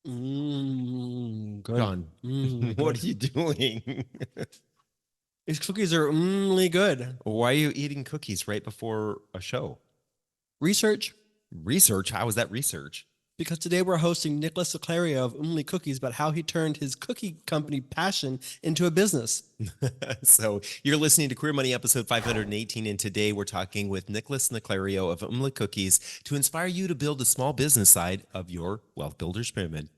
Good. John, what Good. are you doing? These cookies are good. Why are you eating cookies right before a show? Research, Research? How is that research? because today we're hosting Nicholas Naclerio of Cookies about how he turned his cookie company passion into a business. So you're listening to Queer Money episode 518, and today we're talking with Nicholas Naclerio of Cookies to inspire you to build a small business side of your wealth builder's pyramid.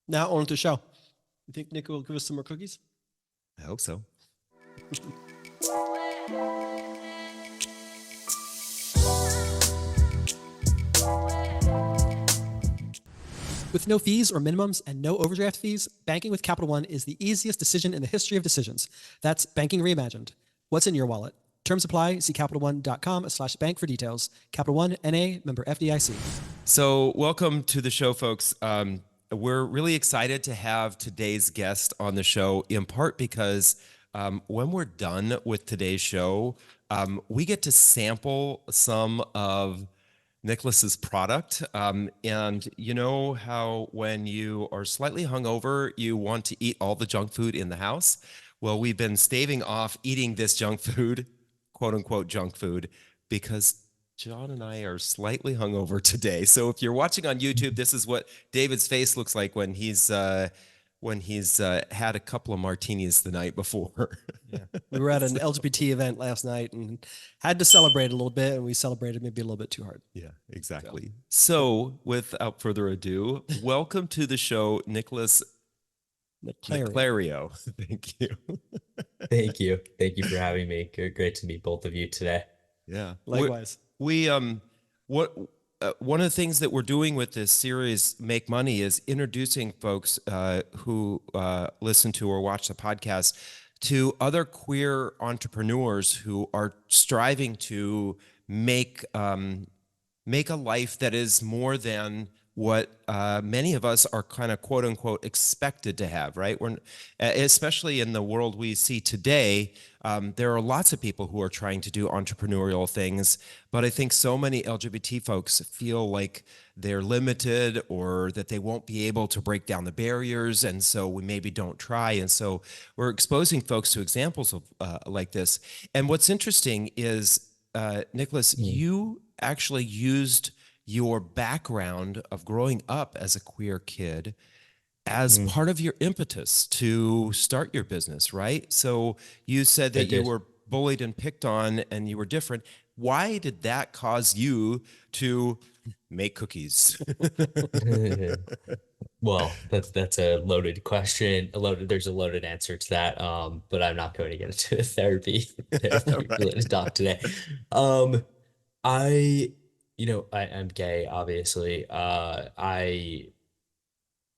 Now on to the show. You think Nick will give us some more cookies? I hope so. With no fees or minimums and no overdraft fees, banking with Capital One is the easiest decision in the history of decisions. That's banking reimagined. What's in your wallet? Terms apply. See CapitalOne.com/bank for details. Capital One, N.A., member FDIC. So welcome to the show, folks. We're really excited to have today's guest on the show, in part because when we're done with today's show, we get to sample some of Nicholas's product. And you know how when you are slightly hungover, you want to eat all the junk food in the house? Well, we've been staving off eating this junk food, quote unquote junk food, because John and I are slightly hungover today. So if you're watching on YouTube, this is what David's face looks like when he's had a couple of martinis the night before. Yeah. We were at an LGBT event last night and had to celebrate a little bit, and we celebrated maybe a little bit too hard. Yeah, exactly. So without further ado, welcome to the show, Nicholas Naclerio. Thank you. Thank you. Thank you for having me. Great to meet both of you today. Yeah. Likewise. What one of the things that we're doing with this series, Make Money, is introducing folks who listen to or watch the podcast to other queer entrepreneurs who are striving to make a life that is more than what many of us are kind of quote unquote expected to have, right? We're, especially in the world we see today, there are lots of people who are trying to do entrepreneurial things, but I think so many LGBT folks feel like they're limited or that they won't be able to break down the barriers, and so we maybe don't try. And so we're exposing folks to examples of like this. And what's interesting is, Nicholas, you actually used your background of growing up as a queer kid as part of your impetus to start your business, right? So you said that you were bullied and picked on and you were different. Why did that cause you to make cookies? Well, that's a loaded question. There's a loaded answer to that. But I'm not going to get into a therapy related talk today. I'm gay, obviously.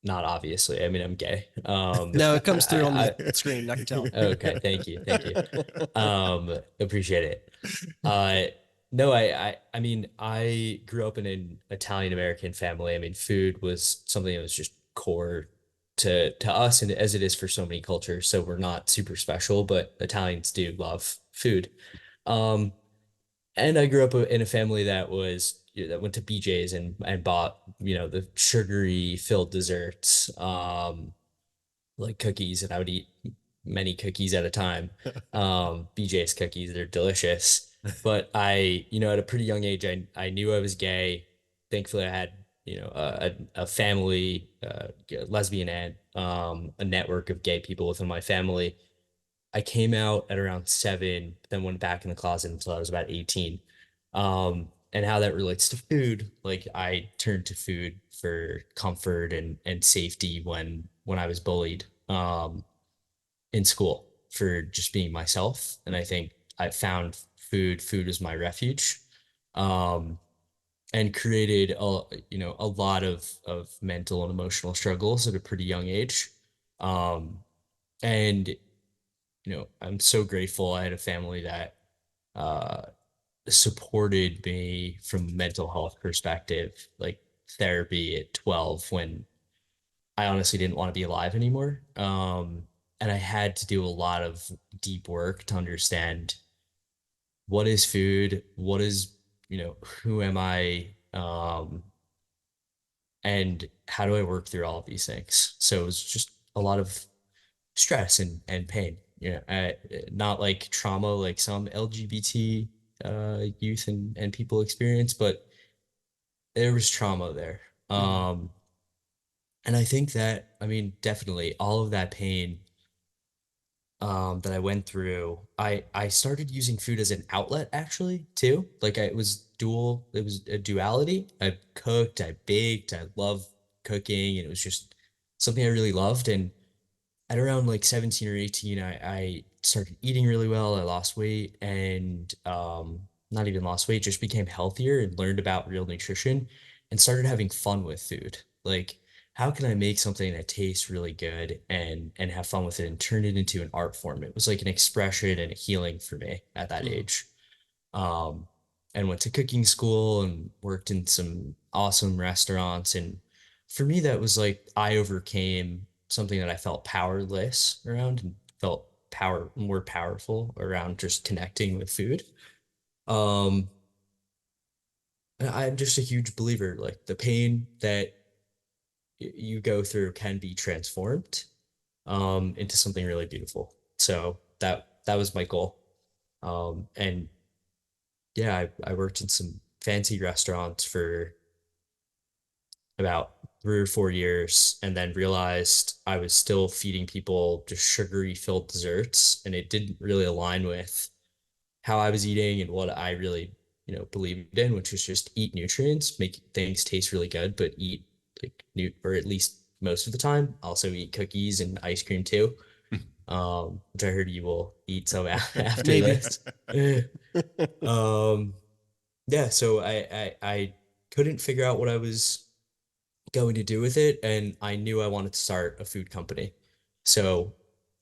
Not obviously. I mean, I'm gay. No, it comes through on the screen. I can tell. Okay, thank you. Appreciate it. No, I mean, I grew up in an Italian American family. I mean, food was something that was just core to us, and as it is for so many cultures. So we're not super special, but Italians do love food. Um, and I grew up in a family that went to BJ's and bought, the sugary filled desserts, like cookies, and I would eat many cookies at a time. BJ's cookies, they're delicious. But at a pretty young age, I knew I was gay. Thankfully, I had, a family, lesbian aunt, a network of gay people within my family. I came out at around 7, then went back in the closet until I was about 18. And how that relates to food, like I turned to food for comfort and safety when I was bullied in school for just being myself. And I think I found food was my refuge. Um, and created a lot of mental and emotional struggles at a pretty young age. Um, and I'm so grateful I had a family that uh, supported me from a mental health perspective, like therapy at 12 when I honestly didn't want to be alive anymore. And I had to do a lot of deep work to understand what is food, who am I, And how do I work through all of these things? So it was just a lot of stress and pain. Not like trauma like some LGBT youth and people experience, but there was trauma there. Mhm. And I think that, I mean, definitely all of that pain that I went through, I started using food as an outlet actually too. It was dual, it was a duality. I cooked, I baked, I love cooking, and it was just something I really loved. And at around like 17 or 18, I started eating really well. I lost weight and not even lost weight, just became healthier and learned about real nutrition and started having fun with food. Like, how can I make something that tastes really good and have fun with it and turn it into an art form? It was like an expression and a healing for me at that Mhm. age. Um, and went to cooking school and worked in some awesome restaurants. And for me, that was like I overcame something that I felt powerless around and felt more powerful around just connecting with food. Um, and I'm just a huge believer, like the pain that you go through can be transformed into something really beautiful. So that was my goal. And yeah, I worked in some fancy restaurants for about 3 or 4 years and then realized I was still feeding people just sugary filled desserts and it didn't really align with how I was eating and what I really, believed in, which was just eat nutrients, make things taste really good, but eat like new or at least most of the time. Also eat cookies and ice cream too. Which I heard you will eat some after Maybe. this. Um, yeah, so I couldn't figure out what I was going to do with it, and I knew I wanted to start a food company. So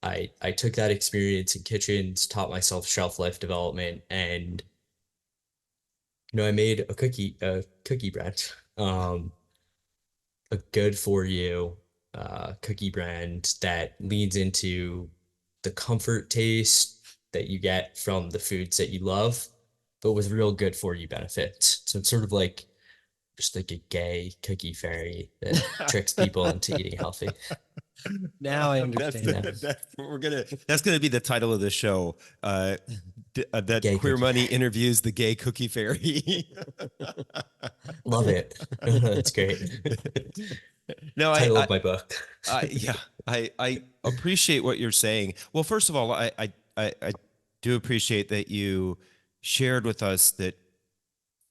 I took that experience in kitchens, taught myself shelf life development, and I made a cookie brand, a good for you cookie brand that leans into the comfort taste that you get from the foods that you love, but with real good for you benefits. So it's sort of like just like a gay cookie fairy that tricks people into eating healthy. Now I That's understand. Yeah. that's gonna be the title of the show. That Gay Queer cookie Money fairy. interviews the gay cookie fairy. Love it. That's great. No, Title of my book. yeah, I appreciate what you're saying. Well, first of all, I do appreciate that you shared with us that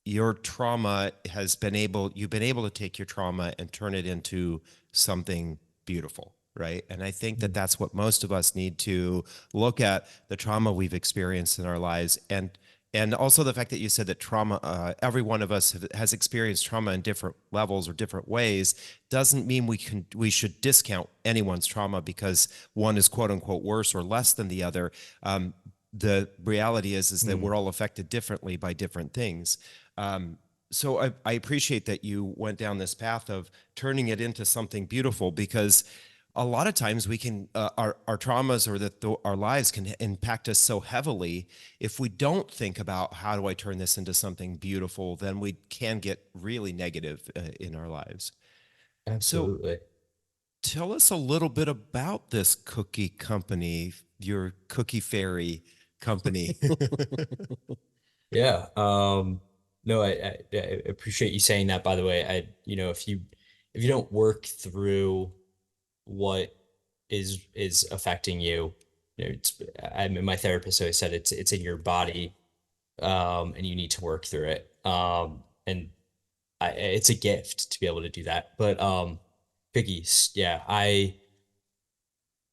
your trauma you've been able to take your trauma and turn it into something beautiful, right? And I think that Mm. that's what most of us need to look at, the trauma we've experienced in our lives. And also the fact that you said that trauma, every one of us has experienced trauma in different levels or different ways, doesn't mean we should discount anyone's trauma because one is quote unquote worse or less than the other. The reality is that Mm. we're all affected differently by different things. So I appreciate that you went down this path of turning it into something beautiful, because a lot of times we can our traumas or our lives can impact us so heavily. If we don't think about how do I turn this into something beautiful, then we can get really negative in our lives. So Absolutely. tell us a little bit about this cookie company, your cookie fairy company. Yeah. No, I appreciate you saying that, by the way. If you don't work through what is affecting you, I mean, my therapist always said it's in your body, and you need to work through it. And it's a gift to be able to do that. But cookies, yeah,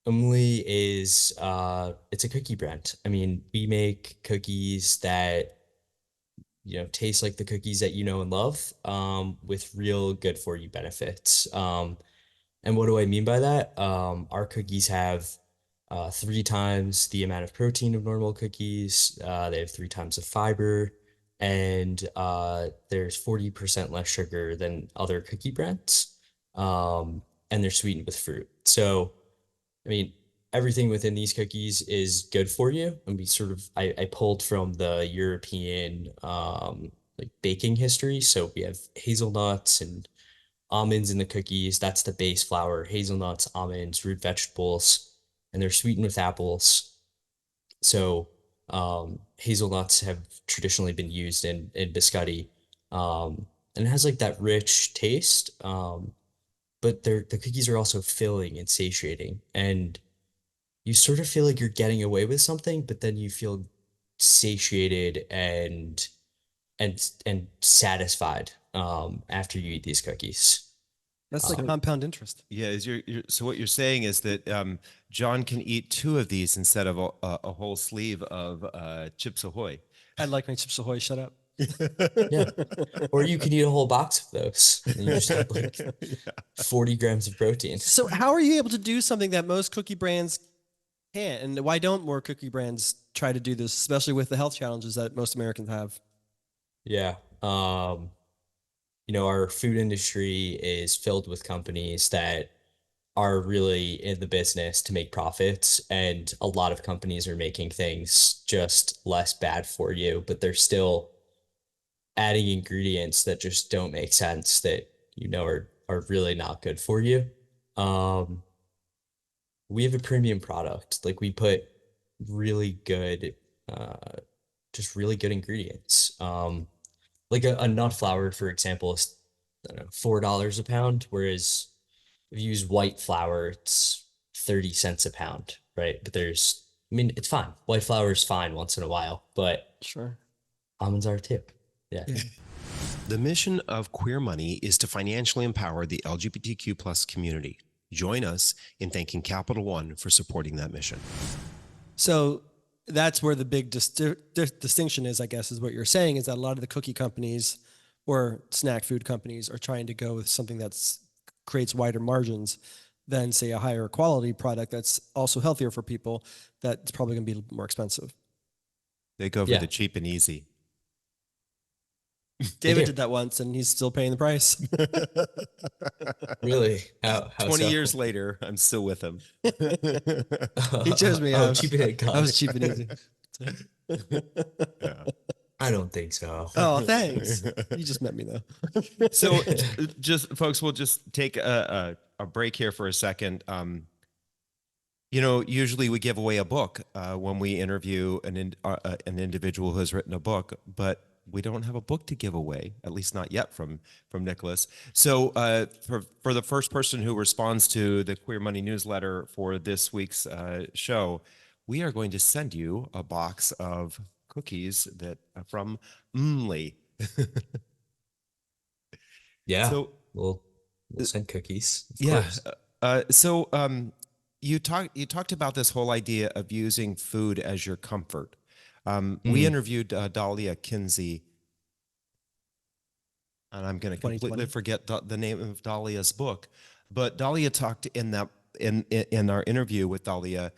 Emily is it's a cookie brand. I mean, we make cookies that taste like the cookies that you know and love, with real good for you benefits. And what do I mean by that? Our cookies have 3 times the amount of protein of normal cookies. They have 3 times the fiber, and there's 40% less sugar than other cookie brands. And they're sweetened with fruit. So, I mean, everything within these cookies is good for you. And I pulled from the European like baking history. So we have hazelnuts and almonds in the cookies. That's the base flour, hazelnuts, almonds, root vegetables, and they're sweetened with apples. So hazelnuts have traditionally been used in biscotti, and it has like that rich taste. But the cookies are also filling and satiating, and you sort of feel like you're getting away with something, but then you feel satiated and satisfied after you eat these cookies. That's like So compound interest. yeah, so what you're saying is that John can eat two of these instead of a whole sleeve of Chips Ahoy. I like my Chips Ahoy. Shut up. Yeah. Or you could eat a whole box of those and you just have like 40 grams of protein. So how are you able to do something that most cookie brands can't? And why don't more cookie brands try to do this, especially with the health challenges that most Americans have? Yeah. Our food industry is filled with companies that are really in the business to make profits, and a lot of companies are making things just less bad for you, but they're still adding ingredients that just don't make sense that are really not good for you. Um, we have a premium product. Like we put really good, uh, just really good ingredients. Like a nut flour, for example, is I don't know, $4 a pound, whereas if you use white flour, it's 30 cents a pound, right? But I mean, it's fine. White flour is fine once in a while, but Sure. almonds are too. Yeah. Yeah. The mission of Queer Money is to financially empower the LGBTQ plus community. Join us in thanking Capital One for supporting that mission. So that's where the big distinction is, I guess, is what you're saying, is that a lot of the cookie companies or snack food companies are trying to go with something that's creates wider margins than, say, a higher quality product that's also healthier for people, that's probably going to be a little bit more expensive. They go for Yeah. the cheap and easy. David do. did that once, and he's still paying the price. Really? How 20 so? years later, I'm still with him. He chose me. Oh, cheap and I was cut. cheap and easy. Yeah. I don't think so. Oh, thanks. You just met me though. So just folks, we'll just take a break here for a second. Usually we give away a book when we interview an individual who has written a book, but we don't have a book to give away, at least not yet from Nicholas. So for the first person who responds to the Queer Money newsletter for this week's show, we are going to send you a box of cookies that are from Mli. Yeah. So We'll send cookies. Of yeah. course. You talked about this whole idea of using food as your comfort. We interviewed Dahlia Kinsey, and I'm going to completely 2020. forget the name of Dahlia's book, but Dahlia talked in our interview with Dahlia.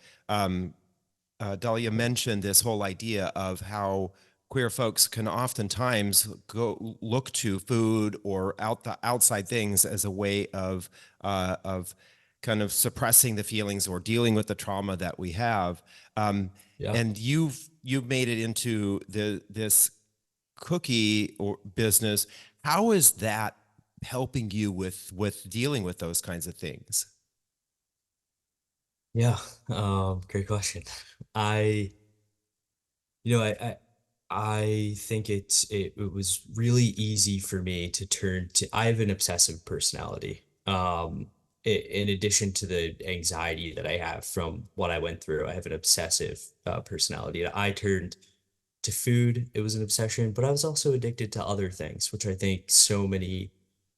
Dahlia mentioned this whole idea of how queer folks can oftentimes go look to food or outside things as a way of kind of suppressing the feelings or dealing with the trauma that we have. Yeah. And you've made it into this cookie or business. How is that helping you with dealing with those kinds of things? Yeah. Great question. I, you know, I think it was really easy for me to turn to, I have an obsessive personality. In addition to the anxiety that I have from what I went through, I have an obsessive personality. I turned to food. It was an obsession, but I was also addicted to other things, which I think so many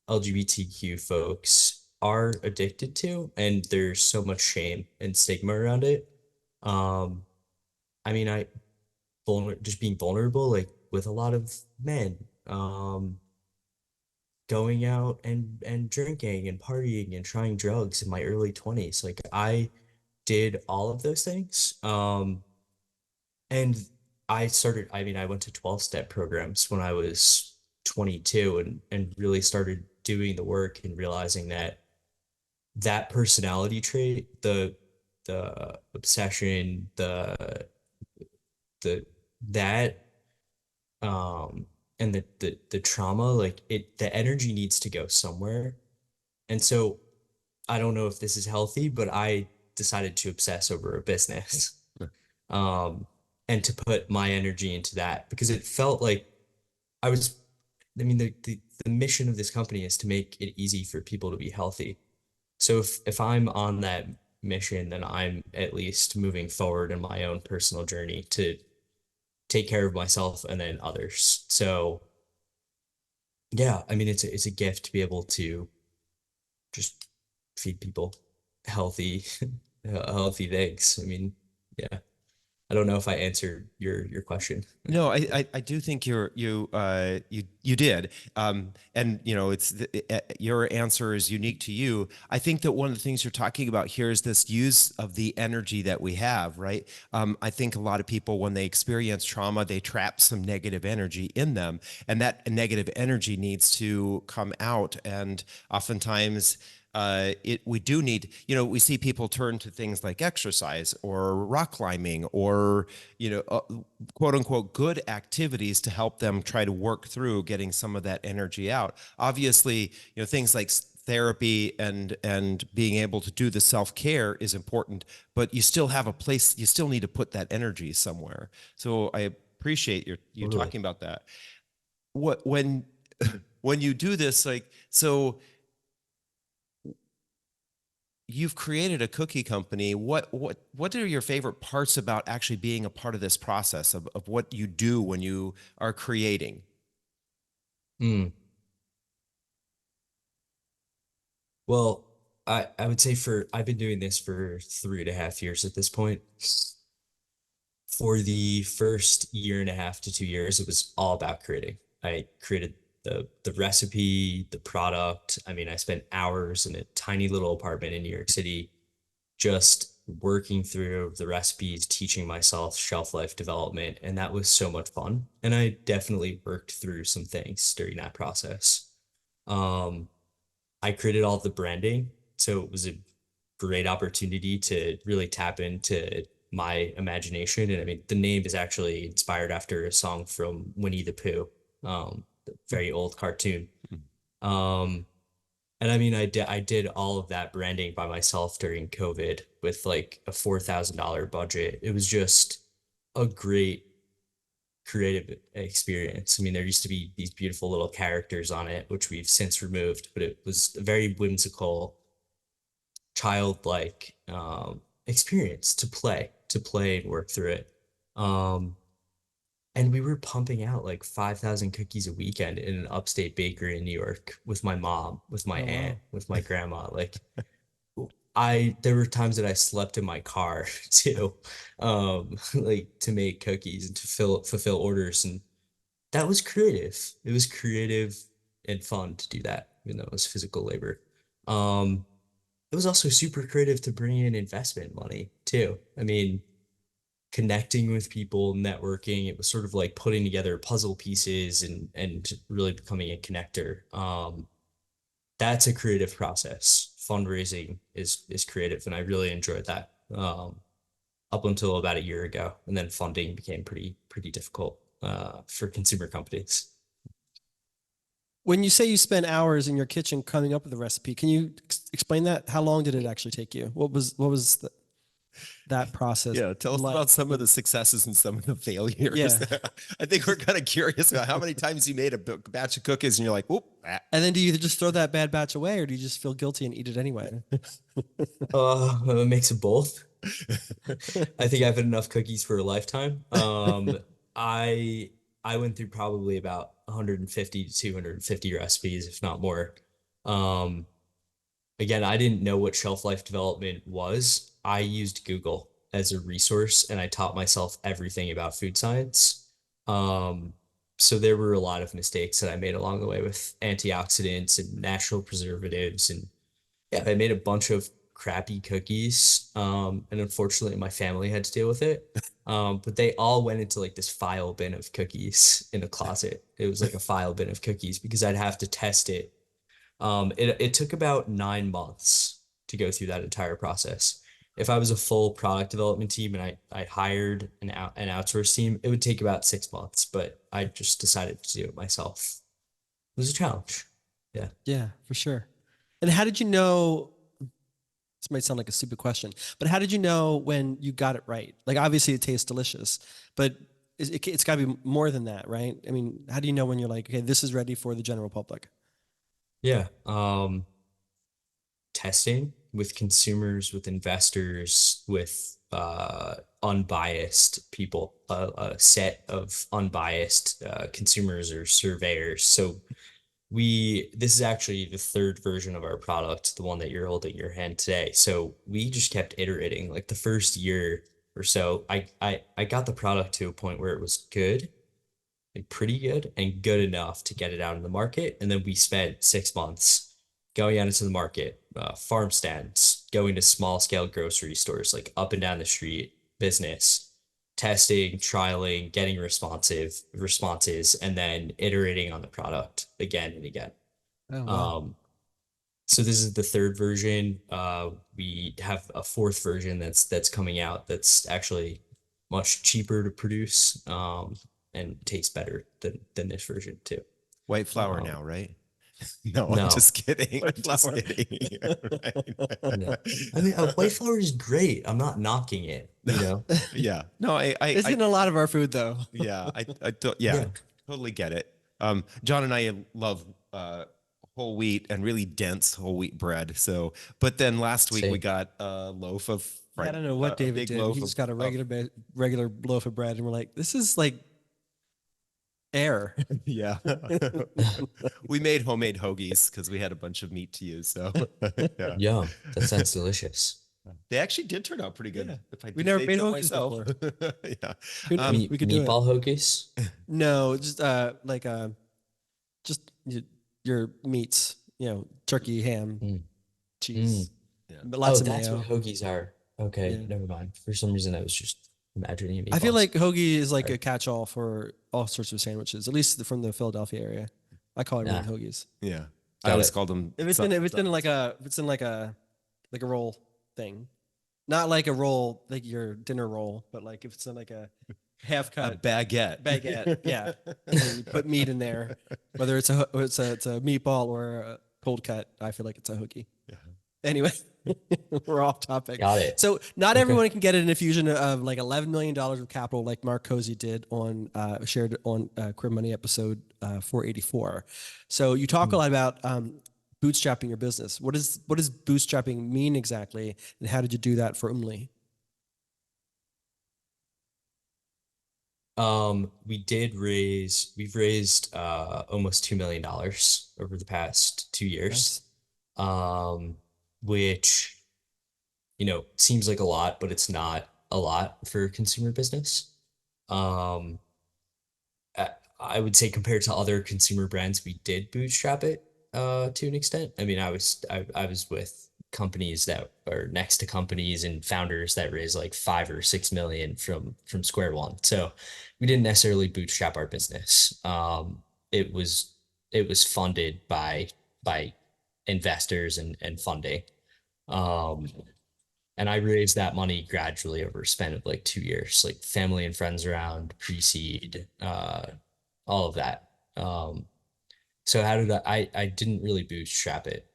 LGBTQ folks are addicted to, and there's so much shame and stigma around it. Um, I mean, just being vulnerable, like with a lot of men, going out and drinking and partying and trying drugs in my early 20s. Like I did all of those things. And I went to 12-step programs when I was 22 and really started doing the work and realizing that personality trait, the obsession, the that and the trauma, like the energy needs to go somewhere. And so I don't know if this is healthy, but I decided to obsess over a business. Um, and to put my energy into that because it felt like I was, I mean, the mission of this company is to make it easy for people to be healthy. So if I'm on that mission, then I'm at least moving forward in my own personal journey to take care of myself and then others. So yeah, I mean, it's a gift to be able to just feed people healthy, healthy things. I mean, yeah, I don't know if I answered your question. No, I do think you did, and you know your answer is unique to you. I think that one of the things you're talking about here is this use of the energy that we have, right? I think a lot of people when they experience trauma, they trap some negative energy in them, and that negative energy needs to come out, and oftentimes we do need, you know, we see people turn to things like exercise or rock climbing or, you know, quote unquote, good activities to help them try to work through getting some of that energy out. Obviously, you know, things like therapy and being able to do the self-care is important, but you still have a place, you still need to put that energy somewhere. So I appreciate you Totally. talking about that. What when you do this, like, so you've created a cookie company. What are your favorite parts about actually being a part of this process of what you do when you are creating? Mm. Well, I would say I've been doing this for 3.5 years at this point. For the first year and a half to 2 years, it was all about creating. I created the recipe, the product. I mean, I spent hours in a tiny little apartment in New York City just working through the recipes, teaching myself shelf life development, and that was so much fun. And I definitely worked through some things during that process. Um, I created all the branding, so it was a great opportunity to really tap into my imagination. And I mean, the name is actually inspired after a song from Winnie the Pooh, the very old cartoon. Um, and I mean, I did all of that branding by myself during COVID with like a $4,000 budget. It was just a great creative experience. I mean, there used to be these beautiful little characters on it, which we've since removed, but it was a very whimsical, childlike experience to play and work through it. Um, and we were pumping out like 5,000 cookies a weekend in an upstate bakery in New York with my mom, with my Oh, aunt, wow. with my grandma. Like there were times that I slept in my car too, like to make cookies and to fulfill orders. And that was creative. It was creative and fun to do that, even though it was physical labor. Um, it was also super creative to bring in investment money too. I mean, connecting with people, networking, it was sort of like putting together puzzle pieces and really becoming a connector. That's a creative process. Fundraising is creative, and I really enjoyed that. Up until about a year ago, and then funding became pretty difficult for consumer companies. When you say you spent hours in your kitchen coming up with the recipe, can you explain that? How long did it actually take you? That process Yeah, tell us like? about some of the successes and some of the failures. Yeah. I think we're kind of curious about how many times you made a batch of cookies and you're like, whoop. And then do you just throw that bad batch away or do you just feel guilty and eat it anyway? A mix of both. I think I've had enough cookies for a lifetime. I I went through probably about 150 to 250 recipes, if not more. Um, Again, I didn't know what shelf life development was. I used Google as a resource and I taught myself everything about food science. Um, so there were a lot of mistakes that I made along the way with antioxidants and natural preservatives. And yeah, I made a bunch of crappy cookies. And unfortunately, my family had to deal with it. But they all went into like this file bin of cookies in a closet. It was like a file bin of cookies because I'd have to test it. It took about 9 months to go through that entire process. If I was a full product development team and I hired an outsourced team, it would take about 6 months, but I just decided to do it myself. It was a challenge. Yeah. Yeah, for sure. And how did you know? This might sound like a stupid question, but how did you know when you got it right? Like, obviously, it tastes delicious, but it's got to be more than that, right? I mean, how do you know when you're like, okay, this is ready for the general public? Yeah. Testing with consumers, with investors, with unbiased people, a set of unbiased consumers or surveyors. So this is actually the third version of our product, the one that you're holding in your hand today. So we just kept iterating. Like the first year or so, I got the product to a point where it was good, like pretty good and good enough to get it out in the market. And then we spent 6 months going out into the market, farm stands, going to small scale grocery stores, like up and down the street, business, testing, trialing, getting responses, and then iterating on the product again and again. Oh, wow. So this is the third version. We have a fourth version that's coming out that's actually much cheaper to produce, and tastes better than this version too. White flour Um, now, right? No, I'm no, just kidding. I'm just flour. kidding. no. Right. I mean, white flour is great. I'm not knocking it, you know? Yeah. No, It's in a lot of our food, though. yeah, yeah, Yeah. totally get it. John and I love whole wheat and really dense whole wheat bread. So, but then last week we Same. got a loaf of Yeah, I don't know what a David big did. loaf He just got a of regular loaf of bread, and we're like, this is like air. yeah. We made homemade hoagies because we had a bunch of meat to use. So yeah, Yeah, that sounds delicious. they actually did turn out pretty good. Yeah. If I We do never say made so hoagies myself. before. Yeah. Who knows? Meat, We could do it. meatball hoagies. No, just like just your meats, turkey, ham, Mm. cheese, Yeah. but lots Oh, of that's mayo. what hoagies are. Okay, Yeah. never mind. For some reason, I was just imagining I feel meatballs. like hoagie is like Sorry. a catch-all for all sorts of sandwiches, at least from the Philadelphia area. I call everything Yeah, hoagies. Yeah. I got always it. called them. If it's in like a roll thing, not like a roll like your dinner roll, but like if it's in like a half a cut baguette. baguette, yeah, and then you put meat in there, whether it's a meatball or a cold cut. I feel like it's a hoagie. Yeah. Anyway, we're off topic. Got it. So not Okay. everyone can get an infusion of like $11 million of capital like Mark Cozy did on shared on Queer Money episode 484. So you talk a lot about bootstrapping your business. What does bootstrapping mean exactly, and how did you do that for Umli? We've raised almost $2 million over the past 2 years. Which, seems like a lot, but it's not a lot for consumer business. Um, I would say compared to other consumer brands, we did bootstrap it to an extent. I mean, I was with companies that are next to companies and founders that raise like 5 or 6 million from square one. So we didn't necessarily bootstrap our business. It was funded by investors and funding. Um, and I raised that money gradually over a span of like 2 years, like family and friends around, pre-seed, all of that. So how did I didn't really bootstrap it.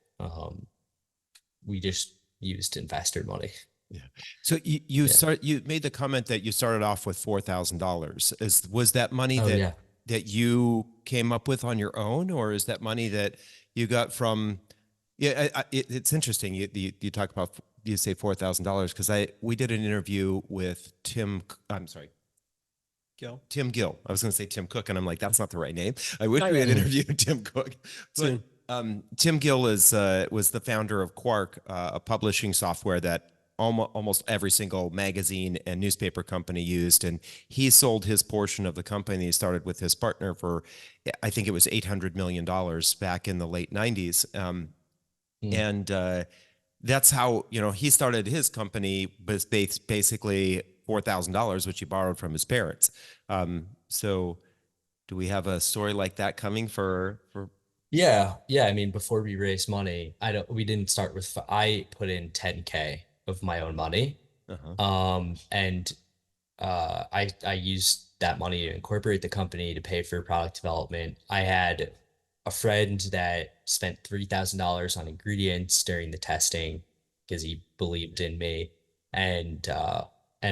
We just used investor money. Yeah. So Yeah. you made the comment that you started off with $4,000. Was that money Oh yeah. that you came up with on your own, or is that money that you got from? Yeah, it's interesting. You talk about, you say $4,000 because we did an interview with I'm sorry, Gil? Tim Gill. I was going to say Tim Cook, and I'm like, that's not the right name. I wish Not we had yet. interviewed Tim Cook. But Soon. Tim Gill was the founder of Quark, a publishing software that almost every single magazine and newspaper company used, and he sold his portion of the company he started with his partner for, I think it was $800 million back in the late 90s. And that's how, he started his company, was basically $4,000, which he borrowed from his parents. So do we have a story like that coming for? Yeah. I mean, before we raised money, we didn't start with, I put in 10K of my own money. And I used that money to incorporate the company to pay for product development. I had a friend that spent $3,000 on ingredients during the testing because he believed in me, and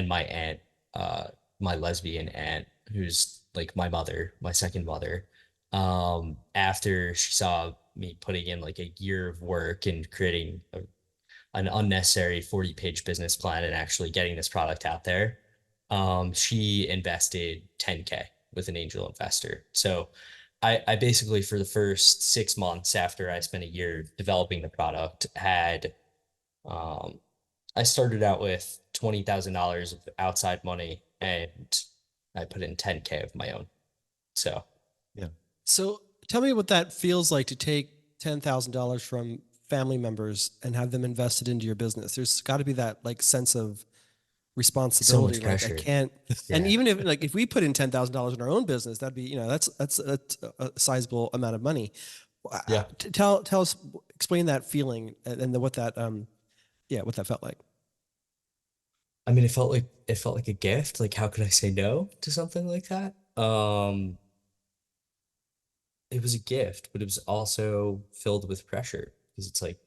my aunt, uh, my lesbian aunt, who's like my mother, my second mother, after she saw me putting in like a year of work and creating an unnecessary 40-page business plan and actually getting this product out there, she invested 10K with an angel investor. So I basically, for the first 6 months after I spent a year developing the product, um, I started out with $20,000 of outside money and I put in 10K of my own. So Yeah. So tell me what that feels like to take $10,000 from family members and have them invested into your business. There's got to be that like sense of so much responsibility. Like I pressure. can't, and Yeah. even if we put in $10,000 in our own business, that'd be, that's a sizable amount of money. Yeah. Tell us, explain that feeling and what that, what that felt like. I mean, it felt like a gift. Like, how could I say no to something like that? It was a gift, but it was also filled with pressure because it's like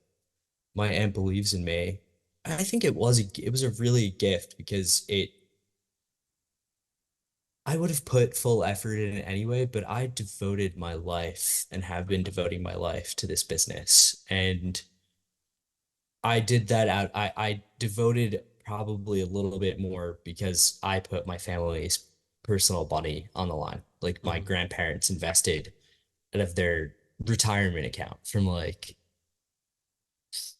my aunt believes in me. I think it was a really gift because I would have put full effort in it anyway, but I devoted my life and have been devoting my life to this business. And I did that out. I devoted probably a little bit more because I put my family's personal money on the line. Like my Mhm. grandparents invested out of their retirement account from like,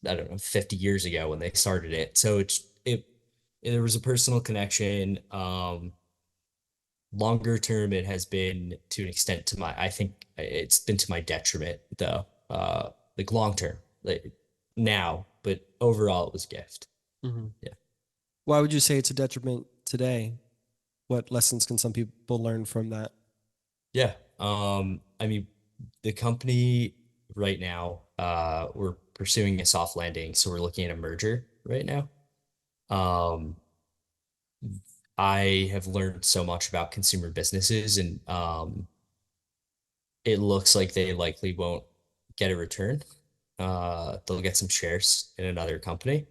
I don't know, 50 years ago when they started it. So there was a personal connection. Longer term, it has been to an extent to I think it's been to my detriment though. Like long term, like now, but overall it was a gift. Mhm. Yeah. Why would you say it's a detriment today? What lessons can some people learn from that? Yeah. I mean, the company right now, we're pursuing a soft landing, so we're looking at a merger right now. Um, I have learned so much about consumer businesses, and it looks like they likely won't get a return. They'll get some shares in another company.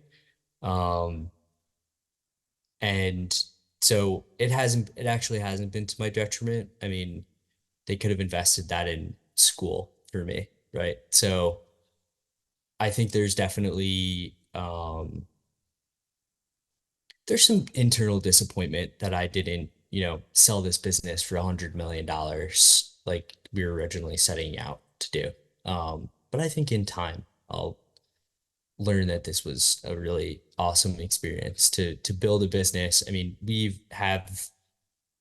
Um, and so it actually hasn't been to my detriment. I mean, they could have invested that in school for me, right? So I think there's some internal disappointment that I didn't, sell this business for $100 million like we were originally setting out to do. But I think in time I'll learn that this was a really awesome experience to build a business. I mean, we have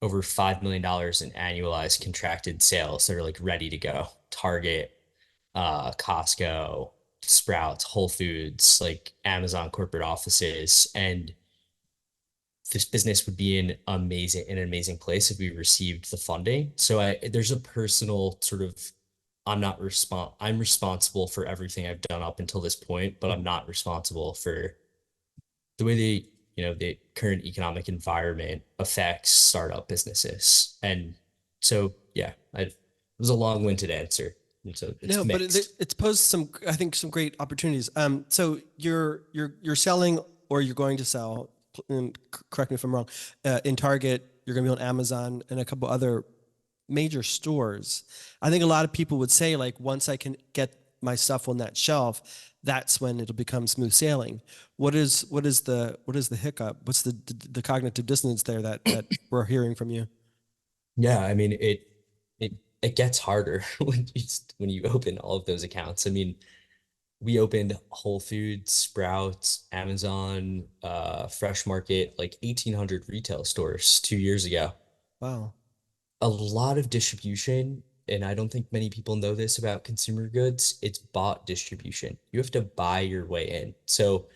over $5 million in annualized contracted sales that are like ready to go. Target, Costco, Sprouts, Whole Foods, like Amazon corporate offices, and this business would be an amazing place if we received the funding. So there's a personal sort of I'm responsible for everything I've done up until this point, but I'm not responsible for the way the current economic environment affects startup businesses. And so yeah, it was a long-winded answer. And so it's No, but mixed. it's posed some, I think, some great opportunities. So you're selling or you're going to sell, and correct me if I'm wrong, in Target, you're going to be on Amazon and a couple other major stores. I think a lot of people would say like once I can get my stuff on that shelf, that's when it'll become smooth sailing. What is the hiccup? What's the cognitive dissonance there that we're hearing from you? Yeah, I mean it it gets harder when you open all of those accounts. I mean, we opened Whole Foods, Sprouts, Amazon, Fresh Market, like 1,800 retail stores 2 years ago. Wow. A lot of distribution, and I don't think many people know this about consumer goods. It's bought distribution. You have to buy your way in. So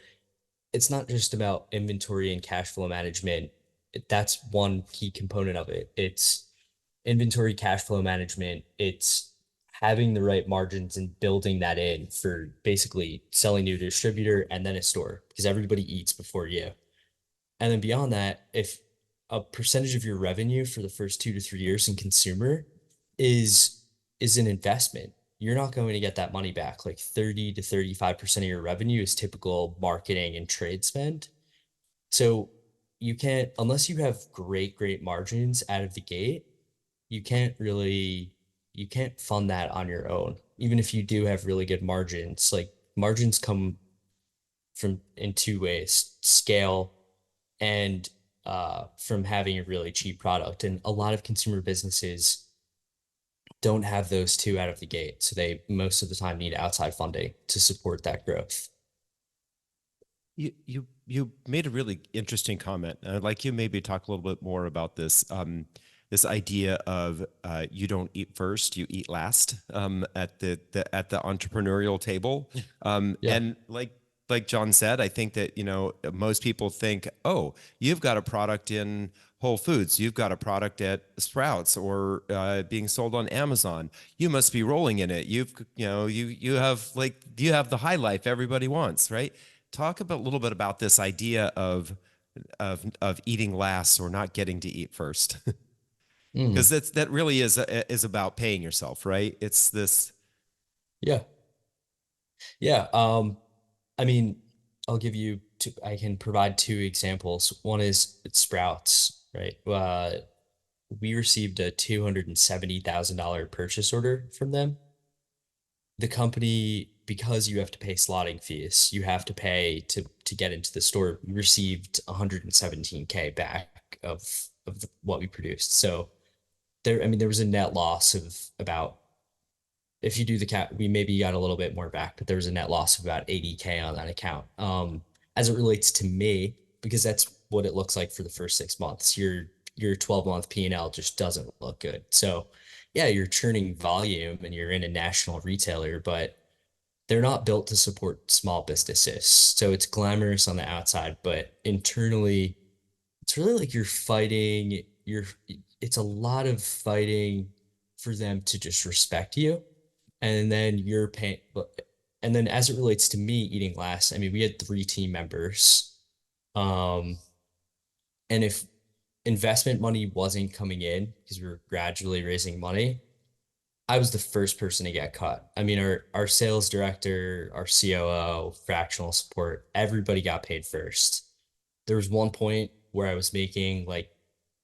it's not just about inventory and cash flow management. That's one key component of it. It's inventory cash flow management. It's having the right margins and building that in for basically selling to a distributor and then a store because everybody eats before you. And then beyond that, if a percentage of your revenue for the first 2 to 3 years in consumer is is an investment, you're not going to get that money back. Like 30 to 35% of your revenue is typical marketing and trade spend. So you can't, unless you have great margins out of the gate, you can't really, you can't fund that on your own. Even if you do have really good margins, like margins come from in two ways, scale and from having a really cheap product. And a lot of consumer businesses don't have those two out of the gate. So they most of the time need outside funding to support that growth. You made a really interesting comment. I'd like you maybe talk a little bit more about this this idea of you don't eat first, you eat last at the entrepreneurial table. Yeah. And like John said, I think that most people think, oh, you've got a product in Whole Foods, you've got a product at Sprouts or being sold on Amazon. You must be rolling in it. You have the high life everybody wants, right? Talk about a little bit about this idea of eating last or not getting to eat first, Mm, because that really is about paying yourself, right? It's this. yeah. Yeah. I mean, I'll give you two, I can provide two examples. One is Sprouts, right? We received a $270,000 purchase order from them. The company, because you have to pay slotting fees, you have to pay to get into the store. We received 117K back of what we produced. So there, I mean, there was a net loss of about, if you do the cat, we maybe got a little bit more back, but there was a net loss of about 80K on that account. As it relates to me, because that's what it looks like for the first 6 months. Your 12-month P&L just doesn't look good. So yeah, you're churning volume and you're in a national retailer, but they're not built to support small businesses. So it's glamorous on the outside, but internally, it's really like you're fighting, it's a lot of fighting for them to just respect you. And then you're paying, and then as it relates to me eating last, I mean, we had 3 team members. Um, and if investment money wasn't coming in because we were gradually raising money, I was the first person to get cut. I mean, our sales director, our COO, fractional support, everybody got paid first. There was one point where I was making like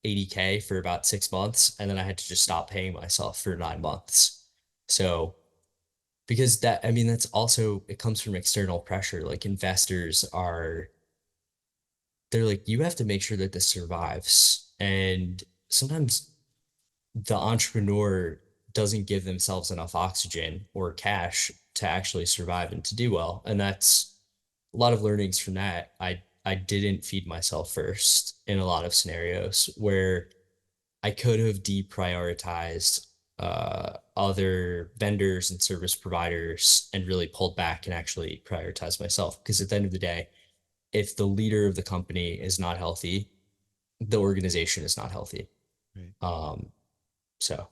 80K for about 6 months, and then I had to just stop paying myself for 9 months. So because that, I mean, that's also, it comes from external pressure. Like investors are, they're like, you have to make sure that this survives. And sometimes the entrepreneur doesn't give themselves enough oxygen or cash to actually survive and to do well. And that's a lot of learnings from that. I didn't feed myself first in a lot of scenarios where I could have deprioritized other vendors and service providers and really pulled back and actually prioritize myself. Because at the end of the day, if the leader of the company is not healthy, the organization is not healthy. Right. So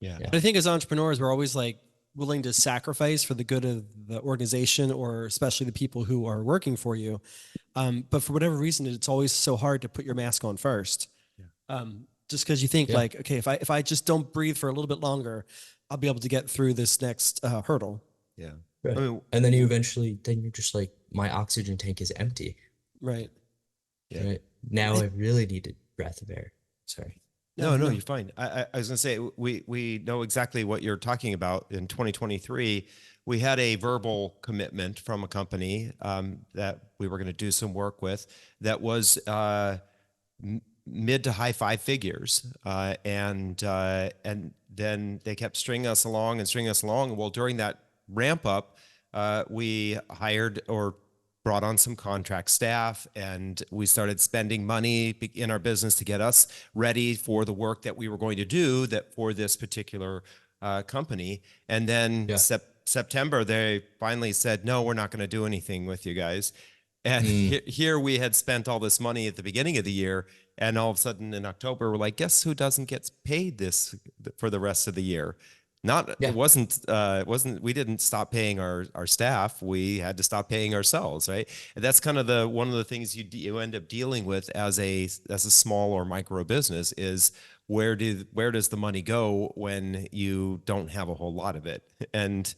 Yeah. yeah. But I think as entrepreneurs, we're always like willing to sacrifice for the good of the organization or especially the people who are working for you. But for whatever reason, it's always so hard to put your mask on first. Just because you think Yeah. like, okay, if I just don't breathe for a little bit longer, I'll be able to get through this next hurdle. Yeah. Right. I mean, And then you eventually, then you're just like, my oxygen tank is empty. Right. yeah. Right. Now I really need a breath of air. Sorry. No, you're fine. I was gonna say we know exactly what you're talking about. In 2023, we had a verbal commitment from a company that we were going to do some work with that was mid to high five figures, and then they kept stringing us along and stringing us along. Well, during that ramp up, we hired or brought on some contract staff, and we started spending money in our business to get us ready for the work that we were going to do that for this particular company. And then Yeah. September, they finally said, no, we're not going to do anything with you guys. And here we had spent all this money at the beginning of the year, and all of a sudden in October, we're like, guess who doesn't get paid this for the rest of the year? Yeah. It wasn't, we didn't stop paying our staff. We had to stop paying ourselves, right? And that's kind of one of the things you end up dealing with as a small or micro business is where does the money go when you don't have a whole lot of it? And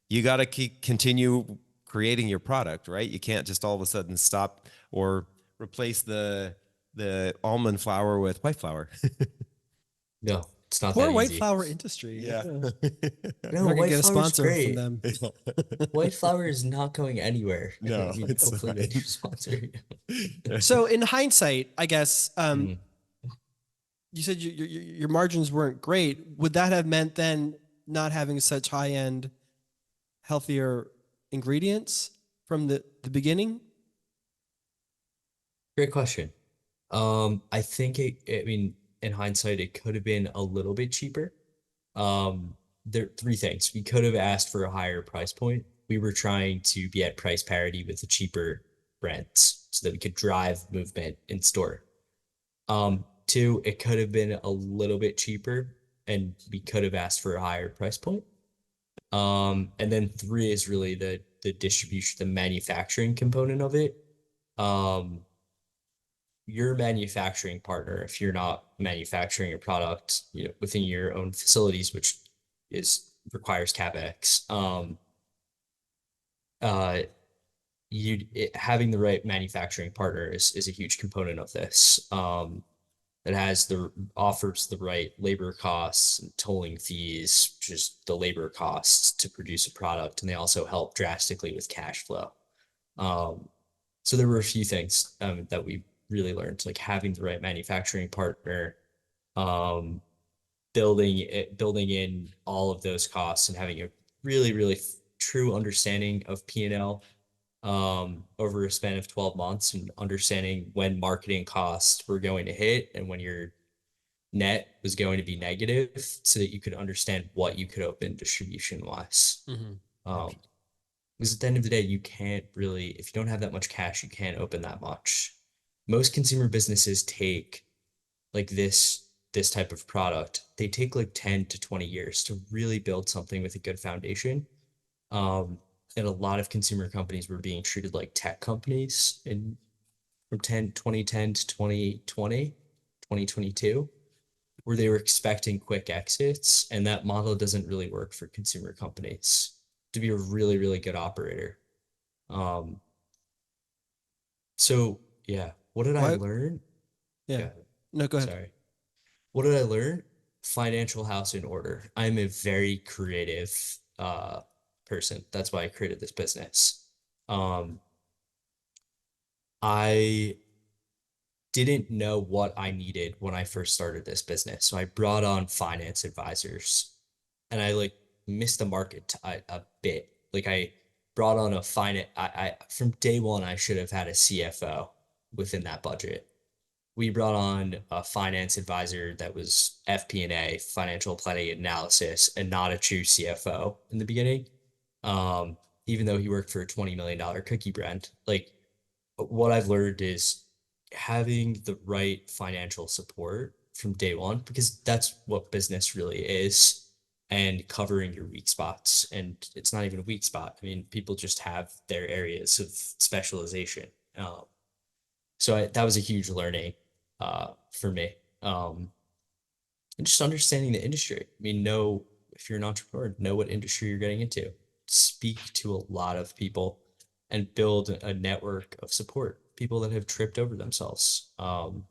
you got to continue creating your product, right? You can't just all of a sudden stop or replace the almond flour with white flour. No, it's not Poor that white easy. flour industry. Yeah. We're No, not gonna white get a flour's sponsor from great. them. White flour is not going anywhere. I No, mean, it's hopefully not. they do sponsor. So in hindsight, I guess Mhm. you said your margins weren't great. Would that have meant then not having such high end, healthier ingredients from the beginning? Great question. I think I mean, in hindsight, it could have been a little bit cheaper. There are three things. We could have asked for a higher price point. We were trying to be at price parity with the cheaper brands so that we could drive movement in store. Two, it could have been a little bit cheaper and we could have asked for a higher price point. And then three is really the distribution, the manufacturing component of it. Um, your manufacturing partner, if you're not manufacturing a product, within your own facilities, which is requires CapEx, uh, having the right manufacturing partner is a huge component of this. It offers the right labor costs and tolling fees, just the labor costs to produce a product, and they also help drastically with cash flow. Um, so there were a few things that we really learned, like having the right manufacturing partner, um, building in all of those costs, and having a really true understanding of P&L over a span of 12 months, and understanding when marketing costs were going to hit and when your net was going to be negative, so that you could understand what you could open distribution wise. Mm-hmm. Because at the end of the day, you can't really, if you don't have that much cash, you can't open that much. Most consumer businesses take like this type of product, they take like 10 to 20 years to really build something with a good foundation. And a lot of consumer companies were being treated like tech companies in from 2010 to 2020, 2022, where they were expecting quick exits, and that model doesn't really work for consumer companies to be a really good operator. Um, so yeah, what did I Why? learn? Yeah. Yeah, No, go ahead. sorry. What did I learn? Financial house in order. I'm a very creative person. That's why I created this business. Um, I didn't know what I needed when I first started this business. So I brought on finance advisors, and I like missed the market a bit. Like I brought on a finance, I from day one, I should have had a CFO within that budget. We brought on a finance advisor that was FP&A, financial planning analysis, and not a true CFO in the beginning. Um, Even though he worked for a $20 million cookie brand, like what I've learned is having the right financial support from day one, because that's what business really is, and covering your weak spots. And it's not even a weak spot. I mean, people just have their areas of specialization. That was a huge learning for me. And just understanding the industry. I mean, if you're an entrepreneur, know what industry you're getting into. Speak to a lot of people and build a network of support, people that have tripped over themselves. And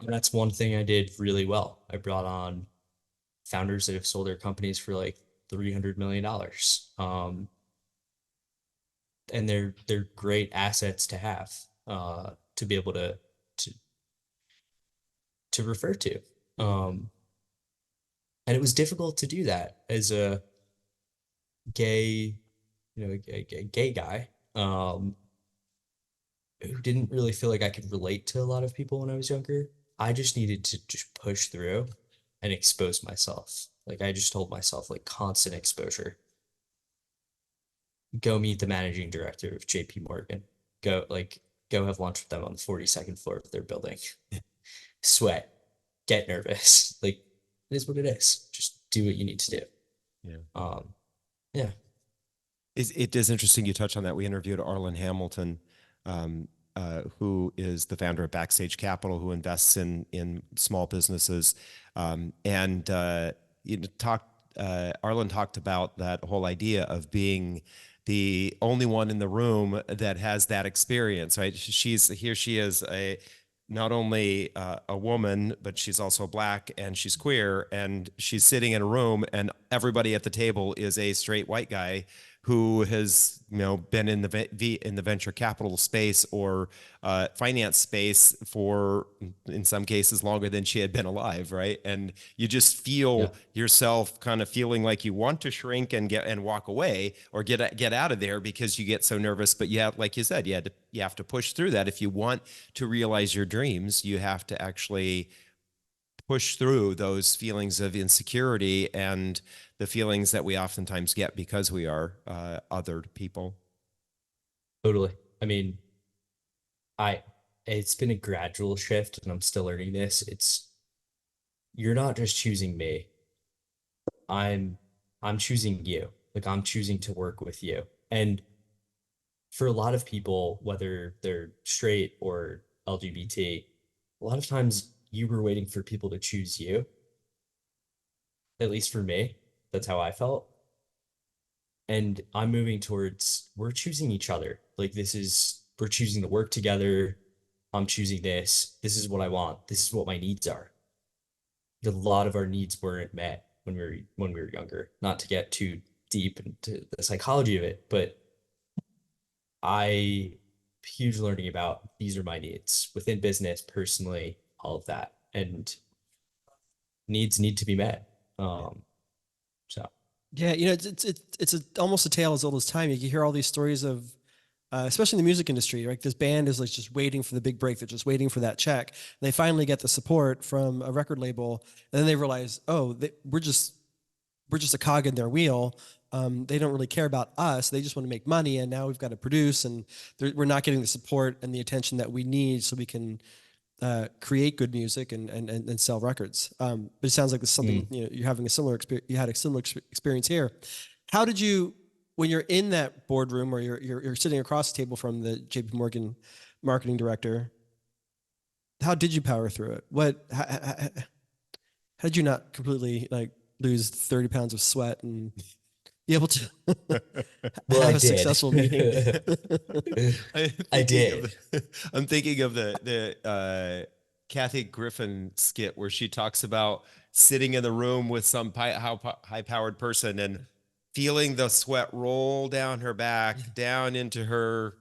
that's one thing I did really well. I brought on founders that have sold their companies for like $300 million. And they're great assets to have, to be able to to refer to. Um, and it was difficult to do that as a gay, gay guy, who didn't really feel like I could relate to a lot of people when I was younger. I just needed to just push through and expose myself. Like I just told myself, like, constant exposure. Go meet the managing director of JP Morgan. Go have lunch with them on the 42nd floor of their building. Sweat, get nervous. Like, it is what it is. Just do what you need to do. Yeah. Yeah. It is interesting you touch on that. We interviewed Arlen Hamilton, who is the founder of Backstage Capital, who invests in small businesses, and Arlen talked about that whole idea of being the only one in the room that has that experience. Right? She is a not only a woman, but she's also Black and she's queer, and she's sitting in a room, and everybody at the table is a straight white guy who has been in the venture capital space or finance space for, in some cases, longer than she had been alive, right? And you just feel yourself kind of feeling like you want to shrink and walk away or get out of there because you get so nervous. But yeah, like you said, you have to push through that. If you want to realize your dreams, you have to actually push through those feelings of insecurity and the feelings that we oftentimes get because we are othered people. Totally. I mean, it's been a gradual shift and I'm still learning this. You're not just choosing me. I'm I'm choosing you. Like I'm choosing to work with you. And for a lot of people, whether they're straight or LGBT, a lot of times you were waiting for people to choose you. At least for me, that's how I felt. And I'm moving towards we're choosing each other. Like we're choosing to work together. I'm choosing this. This is what I want. This is what my needs are. A lot of our needs weren't met when we were younger. Not to get too deep into the psychology of it, but I huge learning about these are my needs within business, personally, all of that. And needs need to be met. So Yeah, almost a tale as old as time. You hear all these stories of, especially in the music industry, right? This band is like just waiting for the big break. They're just waiting for that check. And they finally get the support from a record label, and then they realize, oh, we're just a cog in their wheel. They don't really care about us. They just want to make money, and now we've got to produce, and we're not getting the support and the attention that we need so we can create good music and sell records. But it sounds like this is something you're having a similar experience. You had a similar experience here. How did you, when you're in that boardroom or you're sitting across the table from the J.P. Morgan marketing director? How did you power through it? How did you not completely like lose 30 pounds of sweat and be able to well, have I a did. successful meeting? I did. I'm thinking of the Kathy Griffin skit where she talks about sitting in the room with some high-powered person and feeling the sweat roll down her back, down into her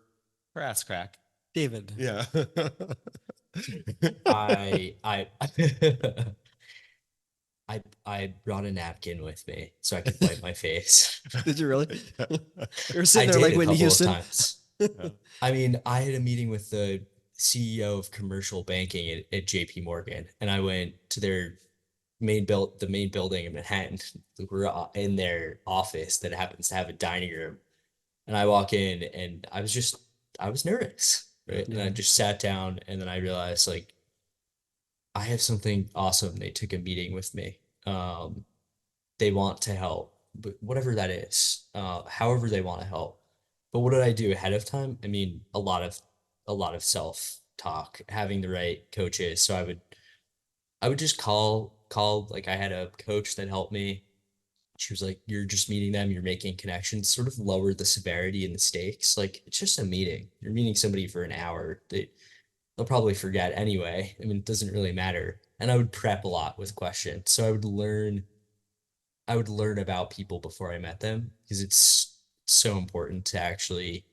ass crack. David. Yeah. I I brought a napkin with me so I could wipe my face. Did you really? You were I sitting there did like a Whitney couple of Houston. times. I mean, I had a meeting with the CEO of commercial banking at JP Morgan, and I went to their the main building in Manhattan. We're in their office that happens to have a dining room. And I walk in and I was nervous, right? And I Yeah. just sat down and then I realized like I have something awesome. They took a meeting with me. They want to help, but whatever that is, however they want to help. But what did I do ahead of time? I mean, a lot of self-talk, having the right coaches. So I would just call like I had a coach that helped me. She was like, you're just meeting them, you're making connections, sort of lower the severity and the stakes. Like it's just a meeting. You're meeting somebody for an hour. They'll probably forget anyway. I mean, it doesn't really matter. And I would prep a lot with questions. So I would learn about people before I met them because it's so important to actually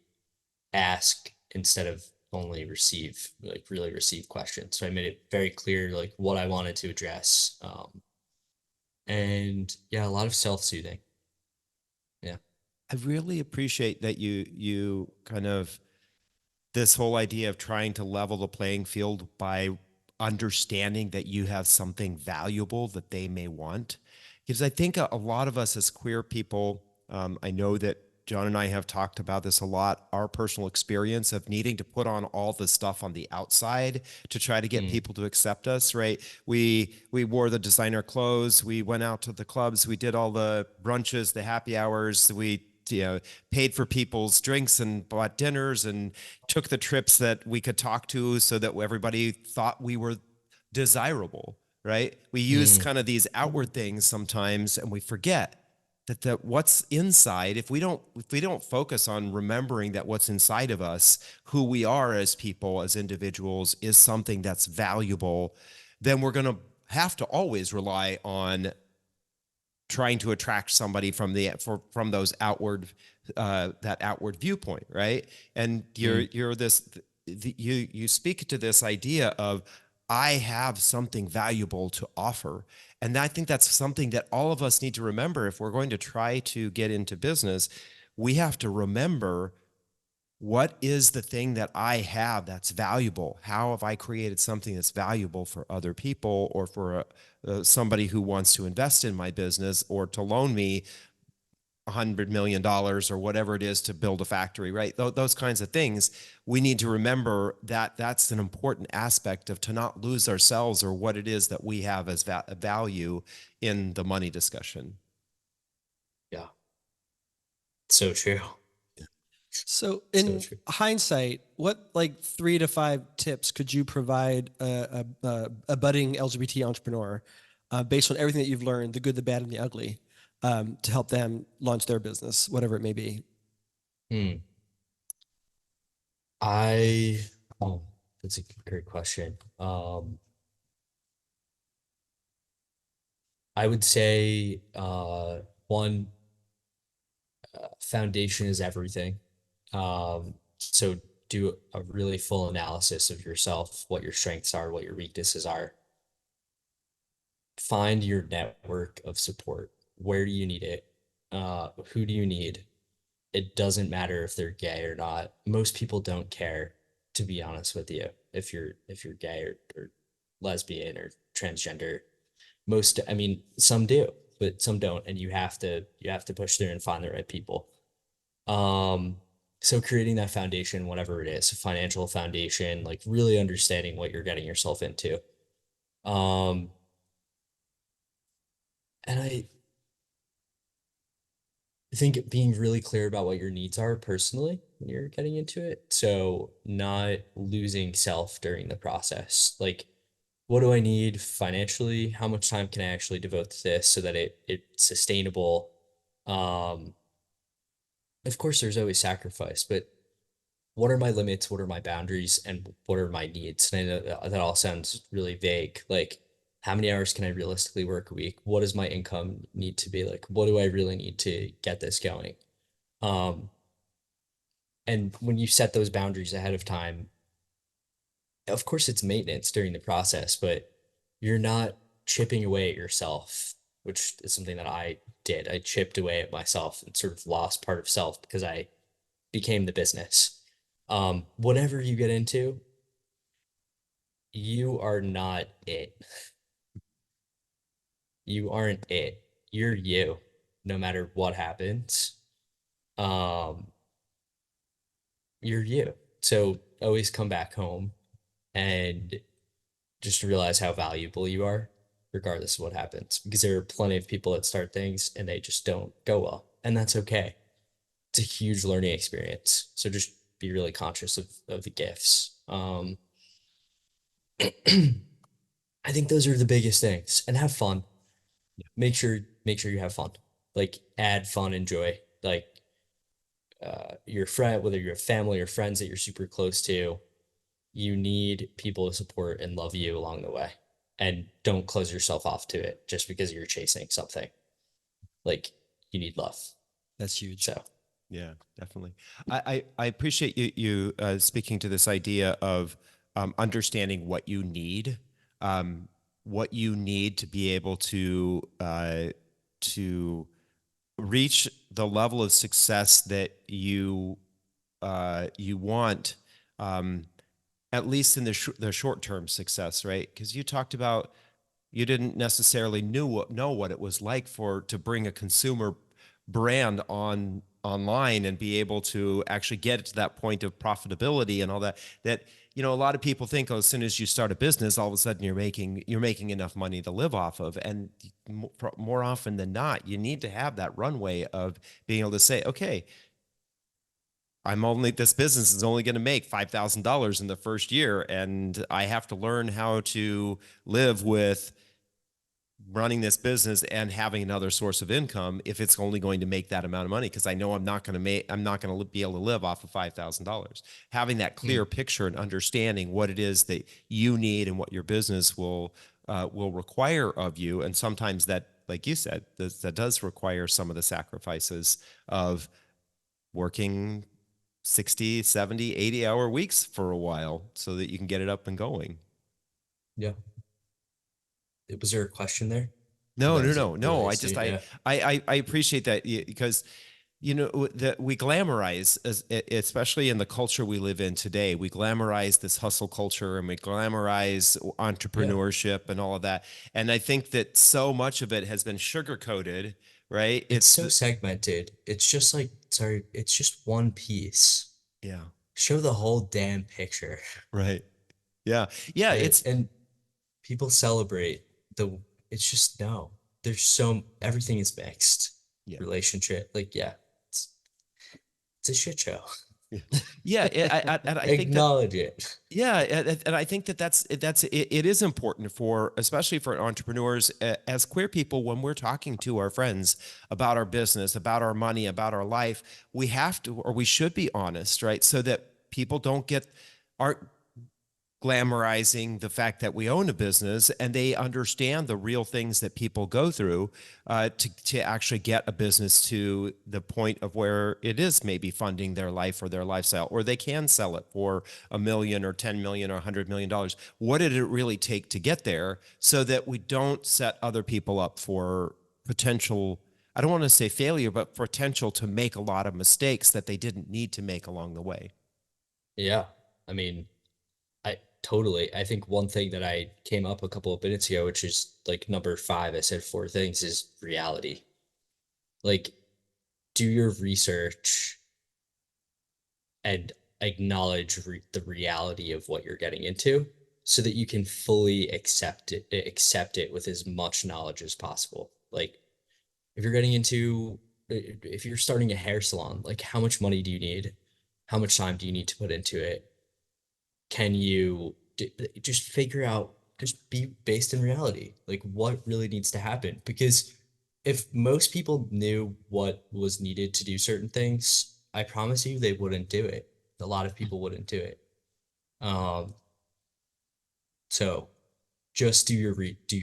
ask instead of only receive, like really receive questions. So I made it very clear like what I wanted to address. And yeah, a lot of self-soothing. Yeah. I really appreciate that you kind of this whole idea of trying to level the playing field by understanding that you have something valuable that they may want. Because I think a lot of us as queer people, I know that John and I have talked about this a lot, our personal experience of needing to put on all the stuff on the outside to try to get people to accept us, right? We wore the designer clothes, we went out to the clubs, we did all the brunches, the happy hours, we paid for people's drinks and bought dinners and took the trips that we could talk to so that everybody thought we were desirable, right? We use kind of these outward things sometimes, and we forget that what's inside, if we don't focus on remembering that what's inside of us, who we are as people, as individuals, is something that's valuable, then we're going to have to always rely on trying to attract somebody from those outward that outward viewpoint, right? And you speak to this idea of, I have something valuable to offer. And I think that's something that all of us need to remember. If we're going to try to get into business, we have to remember, what is the thing that I have that's valuable? How have I created something that's valuable for other people, or for somebody who wants to invest in my business, or to loan me $100 million or whatever it is to build a factory, right? Those kinds of things. We need to remember that that's an important aspect of, to not lose ourselves or what it is that we have as value in the money discussion. Yeah. So true. So in hindsight, what like 3 to 5 tips could you provide a budding LGBT entrepreneur based on everything that you've learned, the good, the bad, and the ugly, to help them launch their business, whatever it may be? That's a great question. I would say one, foundation is everything. So do a really full analysis of yourself, what your strengths are, what your weaknesses are. Find your network of support. Where do you need it? Who do you need? It doesn't matter if they're gay or not. Most people don't care, to be honest with you, if you're gay or lesbian or transgender. I mean, some do, but some don't, and you have to push through and find the right people. So creating that foundation, whatever it is, a financial foundation, like really understanding what you're getting yourself into. And I think being really clear about what your needs are personally when you're getting into it. So not losing self during the process. Like, what do I need financially? How much time can I actually devote to this so that it's sustainable? Of course, there's always sacrifice, but what are my limits? What are my boundaries? And what are my needs? And I know that all sounds really vague. Like, how many hours can I realistically work a week? What does my income need to be? Like, what do I really need to get this going? And when you set those boundaries ahead of time, of course it's maintenance during the process, but you're not chipping away at yourself, which is something that I did. I chipped away at myself and sort of lost part of self because I became the business. Whatever you get into, you are not it. You aren't it. You're you, no matter what happens. Um, you're you. So always come back home and just realize how valuable you are, regardless of what happens. Because there are plenty of people that start things and they just don't go well. And that's okay. It's a huge learning experience. So just be really conscious of the gifts. I think those are the biggest things. And have fun. Make sure you have fun. Like, add fun and joy. Like, your friend, whether you have family or friends that you're super close to, you need people to support and love you along the way. And don't close yourself off to it just because you're chasing something. Like, you need love. That's huge. So Yeah, definitely. I appreciate you speaking to this idea of understanding what you need to be able to reach the level of success that you want, at least in the short-term success, right? Because you talked about, you didn't necessarily know what it was like to bring a consumer brand on online and be able to actually get to that point of profitability and all that, a lot of people think, oh, as soon as you start a business, all of a sudden you're making enough money to live off of. And more often than not, you need to have that runway of being able to say, okay, this business is only going to make $5,000 in the first year. And I have to learn how to live with running this business and having another source of income if it's only going to make that amount of money, because I know I'm not going to be able to live off of $5,000. Having that clear picture and understanding what it is that you need and what your business will require of you, and sometimes that, like you said, that does require some of the sacrifices of working 60, 70, 80-hour weeks for a while so that you can get it up and going. Yeah. Was there a question there? No. Yeah. I appreciate that, because that we glamorize, especially in the culture we live in today, we glamorize this hustle culture and we glamorize entrepreneurship and all of that. And I think that so much of it has been sugar coated, right? It's so segmented. It's just like, sorry, it's just one piece. Yeah. Show the whole damn picture. Right. Yeah. Yeah. Right? And people celebrate it's just, no, everything is mixed. Yeah. Relationship. Like, yeah, it's a shit show. Yeah. I think acknowledge it. Yeah, and I think it is important especially for entrepreneurs as queer people, when we're talking to our friends about our business, about our money, about our life, we have to, or we should be honest, right? So that people aren't glamorizing the fact that we own a business, and they understand the real things that people go through to actually get a business to the point of where it is maybe funding their life or their lifestyle, or they can sell it for $1 million or $10 million or $100 million. What did it really take to get there, so that we don't set other people up for potential, I don't want to say failure, but potential to make a lot of mistakes that they didn't need to make along the way? Yeah. I mean, totally. I think one thing that I came up a couple of minutes ago, which is like number 5, I said 4 things, is reality. Like, do your research and acknowledge the reality of what you're getting into, so that you can fully accept it with as much knowledge as possible. Like, if you're starting a hair salon, like, how much money do you need? How much time do you need to put into it? Can you just figure out, just be based in reality, like what really needs to happen? Because if most people knew what was needed to do certain things, I promise you they wouldn't do it. A lot of people wouldn't do it. So just do your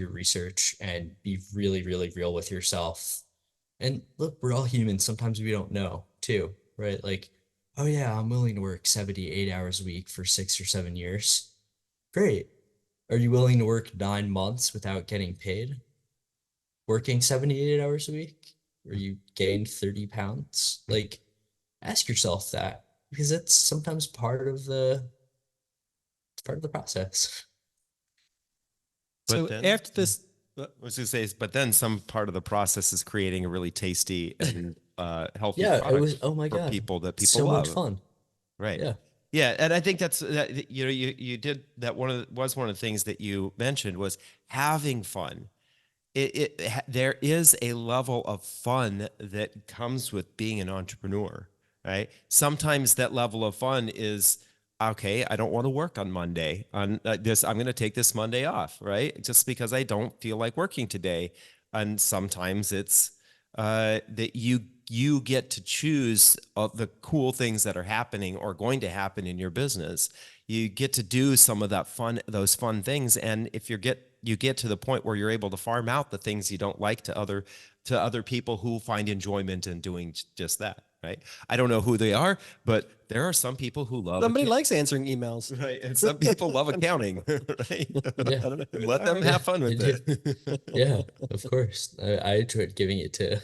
research and be really, really real with yourself. And look, we're all humans. Sometimes we don't know too, right? Like, oh yeah, I'm willing to work 78 hours a week for 6 or 7 years. Great. Are you willing to work 9 months without getting paid? Working 78 hours a week? Or you gained 30 pounds? Like, ask yourself that, because that's sometimes part of the process. So after this, I was going to say, but then some part of the process is creating a really tasty and healthy product oh my for God, people that people so love. much fun. Right. Yeah. Yeah, and I think you did that. One of the things that you mentioned was having fun. There is a level of fun that comes with being an entrepreneur, right? Sometimes that level of fun is, okay, I don't want to work on Monday. I'm going to take this Monday off, right? Just because I don't feel like working today. And sometimes it's that you get to choose the cool things that are happening or going to happen in your business. You get to do some of those fun things. And if you get to the point where you're able to farm out the things you don't like to other people who find enjoyment in doing just that. Right. I don't know who they are, but there are some people who love somebody likes answering emails. Right. And some people love accounting. Right. Yeah. I don't know. Let them have fun with it. Yeah, of course. I enjoyed giving it to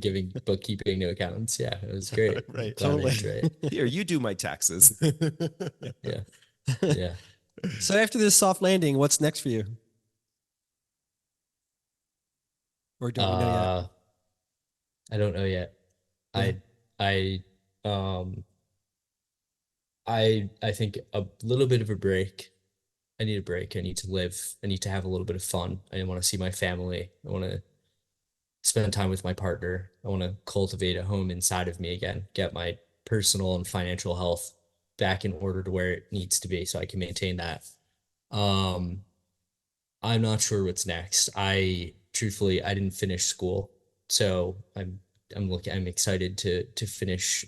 giving bookkeeping to accountants. Yeah, it was great. Right. Glad I Totally. enjoy it. Here, you do my taxes. Yeah. Yeah. So after this soft landing, what's next for you? Or don't we know yet? I don't know yet. Yeah. I um I think a little bit of a break. I need a break. I need to live. I need to have a little bit of fun. I want to see my family. I want to spend time with my partner. I want to cultivate a home inside of me again, get my personal and financial health back in order to where it needs to be so I can maintain that. Um, I'm not sure what's next. I truthfully, I didn't finish school, so I'm excited to finish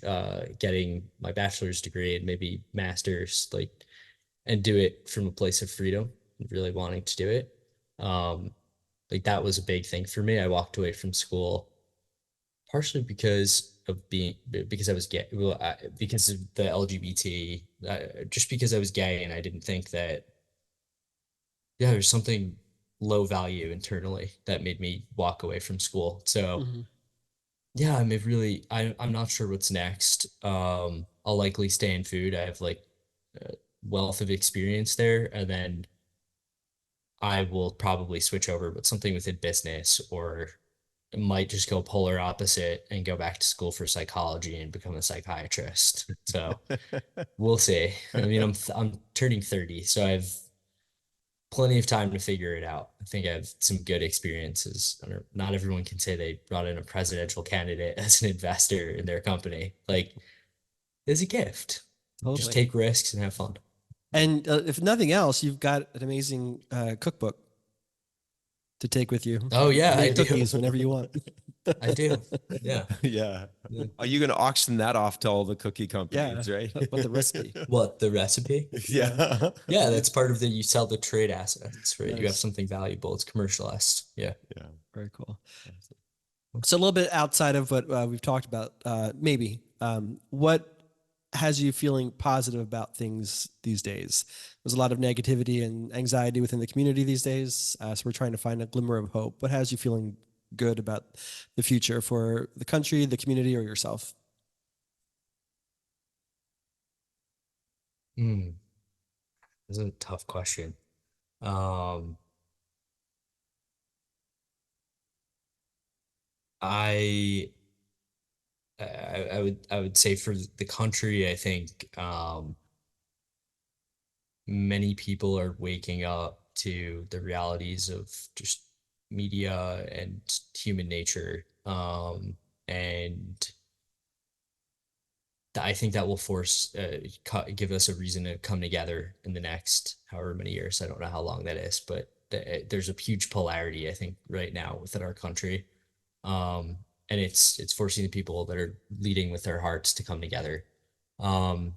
getting my bachelor's degree and maybe master's, like, and do it from a place of freedom, really wanting to do it. Um, like that was a big thing for me. I walked away from school partially because I was gay, well, because of the LGBT, just because I was gay and I didn't think that, yeah, there's something low value internally that made me walk away from school. So Hmm. yeah, I'm not sure what's next. I'll likely stay in food. I have like a wealth of experience there, and then I will probably switch over, but something within business, or might just go polar opposite and go back to school for psychology and become a psychiatrist. So we'll see. I mean, I'm turning 30, so I have plenty of time to figure it out. I think I have some good experiences. Not everyone can say they brought in a presidential candidate as an investor in their company. Like, it's a gift. Just Totally. take risks and have fun. And if nothing else, you've got an amazing cookbook to take with you. Oh yeah, I Make do. cookies whenever you want. I do. Yeah. Yeah. Yeah. Are you going to auction that off to all the cookie Yeah. companies, right? What the recipe? What, the recipe? Yeah. Yeah, that's part of you sell the trade assets, right? You have Nice. something valuable. It's commercialized. Yeah. Yeah. Very cool. So a little bit outside of what we've talked about, maybe what has you feeling positive about things these days? There's a lot of negativity and anxiety within the community these days. So we're trying to find a glimmer of hope. What has you feeling good about the future for the country, the community, or yourself? Hmm. This is a tough question. Um, I, I would say for the country, I think many people are waking up to the realities of just media and human nature. And I think that will give us a reason to come together in the next however many years. I don't know how long that is, but there's a huge polarity, I think, right now within our country. And it's forcing the people that are leading with their hearts to come together. Um,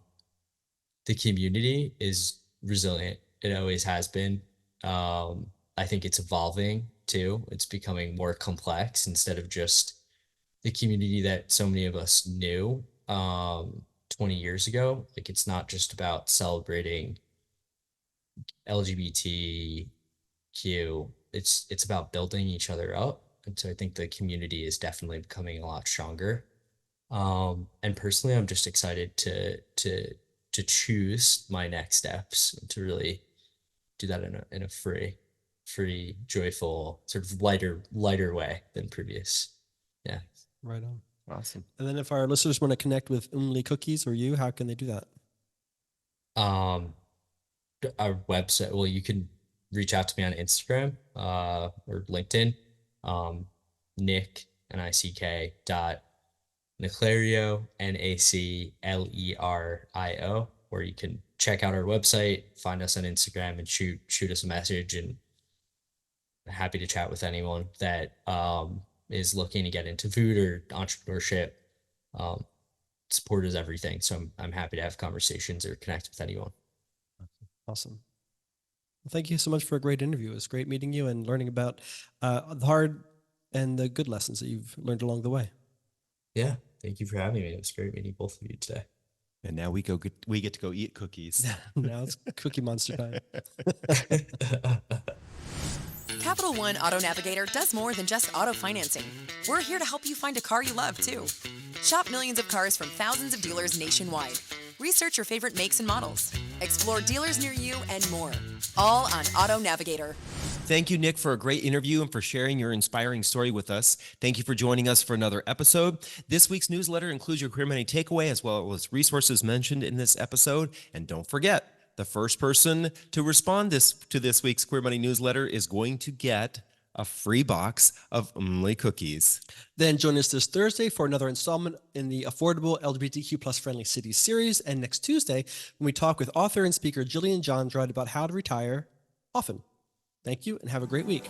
the community is resilient. It always has been. I think it's evolving too. It's becoming more complex instead of just the community that so many of us knew 20 years ago. Like, it's not just about celebrating LGBTQ. It's about building each other up. And so I think the community is definitely becoming a lot stronger. And personally, I'm just excited to choose my next steps and to really do that in a free, joyful, sort of lighter way than previous. Yeah. Right on. Awesome. And then if our listeners want to connect with Only Cookies or you, how can they do that? Um, our website, well, you can reach out to me on Instagram, or LinkedIn, um, Nick, Nick dot Naclerio, Naclerio, or you can check out our website, find us on Instagram, and shoot us a message. And happy to chat with anyone that is looking to get into food or entrepreneurship. Um, Support is everything, so I'm happy to have conversations or connect with anyone. Awesome. Well, thank you so much for a great interview. It was great meeting you and learning about the hard and the good lessons that you've learned along the way. Yeah, thank you for having me. It was great meeting both of you today. And now we get to go eat cookies. Now it's Cookie Monster time. Capital One Auto Navigator does more than just auto financing. We're here to help you find a car you love, too. Shop millions of cars from thousands of dealers nationwide. Research your favorite makes and models. Explore dealers near you and more. All on Auto Navigator. Thank you, Nick, for a great interview and for sharing your inspiring story with us. Thank you for joining us for another episode. This week's newsletter includes your Queer Money takeaway as well as resources mentioned in this episode. And don't forget, the first person to respond to this week's Queer Money newsletter is going to get a free box of cookies. Then join us this Thursday for another installment in the Affordable LGBTQ plus Friendly Cities series, and next Tuesday when we talk with author and speaker Jillian Johnsrud about how to retire often. Thank you and have a great week.